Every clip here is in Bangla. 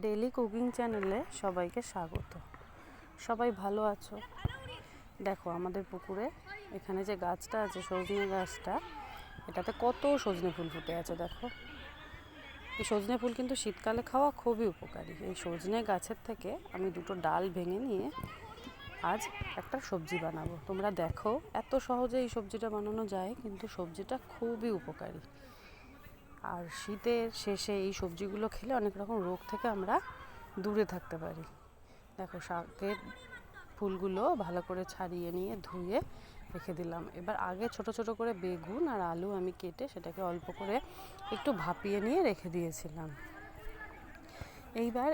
ডেইলি কুকিং চ্যানেলে সবাইকে স্বাগত। সবাই ভালো আছো? দেখো আমাদের পুকুরে এখানে যে গাছটা আছে, সজনে গাছটা, এটাতে কত সজনে ফুল ফুটে আছে। দেখো, এই সজনে ফুল কিন্তু শীতকালে খাওয়া খুবই উপকারী। এই সজনে গাছের থেকে আমি দুটো ডাল ভেঙে নিয়ে আজ একটা সবজি বানাবো। তোমরা দেখো, এত সহজে এই সবজিটা বানানো যায়, কিন্তু সবজিটা খুবই উপকারী। আর শীতের শেষে এই সবজিগুলো খেলে অনেক রকম রোগ থেকে আমরা দূরে থাকতে পারি। দেখো, শাকের ফুলগুলো ভালো করে ছাড়িয়ে নিয়ে ধুয়ে রেখে দিলাম। এবার আগে ছোট ছোট করে বেগুন আর আলু আমি কেটে সেটাকে অল্প করে একটু ভাপিয়ে নিয়ে রেখে দিয়েছিলাম। এইবার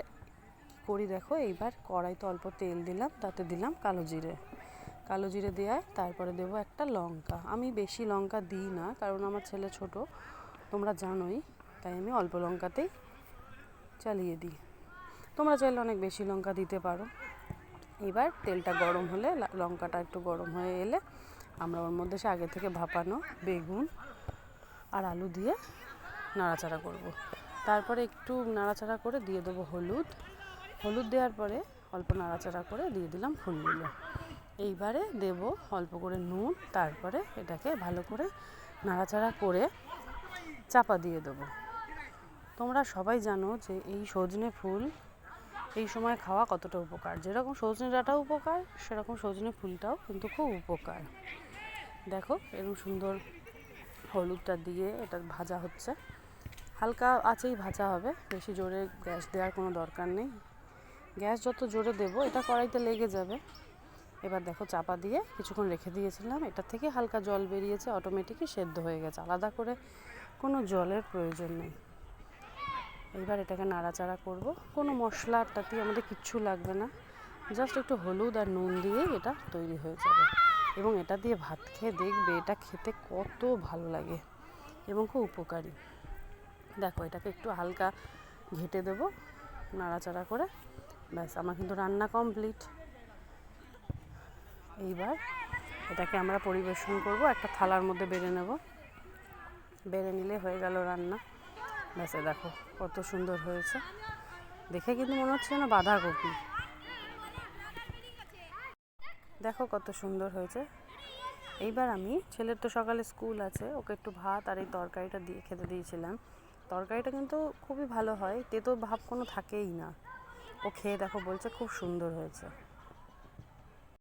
করি দেখো, এইবার কড়াইতে অল্প তেল দিলাম, তাতে দিলাম কালো জিরে দেওয়ায় তারপরে দেবো একটা লঙ্কা। আমি বেশি লঙ্কা দিই না, কারণ আমার ছেলে ছোট, তোমরা জানোই, তাই আমি অল্প লঙ্কাতেই চালিয়ে দিই। তোমরা চাইলে অনেক বেশি লঙ্কা দিতে পারো। এবার তেলটা গরম হলে, লঙ্কাটা একটু গরম হয়ে এলে আমরা ওর মধ্যে সে আগে থেকে ভাপানো বেগুন আর আলু দিয়ে নাড়াচাড়া করব। তারপরে একটু নাড়াচাড়া করে দিয়ে দেবো হলুদ দেওয়ার পরে অল্প নাড়াচাড়া করে দিয়ে দিলাম ফুলগুলো। এইবারে দেব অল্প করে নুন, তারপরে এটাকে ভালো করে নাড়াচাড়া করে চাপা দিয়ে দেবো। তোমরা সবাই জানো যে এই সজনে ফুল এই সময় খাওয়া কতটা উপকার। যেরকম সজনে ডাঁটাও উপকার, সেরকম সজনে ফুলটাও কিন্তু খুব উপকার। দেখো, এরকম সুন্দর হলুদটা দিয়ে এটা ভাজা হচ্ছে, হালকা আঁচেই ভাজা হবে, বেশি জোরে গ্যাস দেওয়ার কোনো দরকার নেই। গ্যাস যত জোরে দেবো এটা কড়াইতে লেগে যাবে। এবার দেখো, চাপা দিয়ে কিছুক্ষণ রেখে দিয়েছিলাম, এটা থেকে হালকা জল বেরিয়েছে, অটোমেটিকই সেদ্ধ হয়ে গেছে, আলাদা করে কোনো জলের প্রয়োজন নেই। এইবার এটাকে নাড়াচাড়া করব। কোনো মশলাটাতে আমাদের কিচ্ছু লাগবে না, জাস্ট একটু হলুদ আর নুন দিয়েই এটা তৈরি হয়ে যাবে। এবং এটা দিয়ে ভাত খেয়ে দেখবে এটা খেতে কত ভালো লাগে এবং খুব উপকারী। দেখো, এটাকে একটু হালকা ঘেঁটে দেবো নাড়াচাড়া করে, ব্যাস আমার কিন্তু রান্না কমপ্লিট। এইবার এটাকে আমরা পরিবেশন করব, একটা থালার মধ্যে বেড়ে নিলে হয়ে গেল রান্না। ব্যাস, দেখো কত সুন্দর হয়েছে, দেখে কিন্তু মনে হচ্ছে না বাঁধাকপি। দেখো কত সুন্দর হয়েছে। এইবার আমি, ছেলের তো সকালে স্কুল আছে, ওকে একটু ভাত আর এই তরকারিটা দিয়ে খেতে দিয়েছিলাম। তরকারিটা কিন্তু খুবই ভালো হয়, তেতো ভাব কোনো থাকেই না। ও খেয়ে দেখো বলছে খুব সুন্দর হয়েছে।